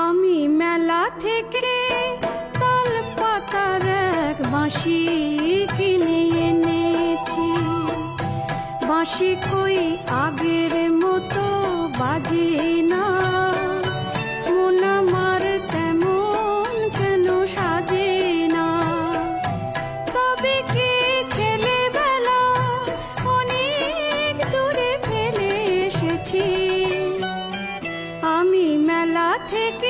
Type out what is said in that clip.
আমি মেলা থেকে তাল পাতার এক বাঁশি কিনে এনেছি। বাঁশি কই আগের মতো বাজে না, মন আমার তেমন কেন সাজে না। তবে কি ছেলেবেলা অনেক দূরে ফেলে এসেছি। আমি মেলা থেকে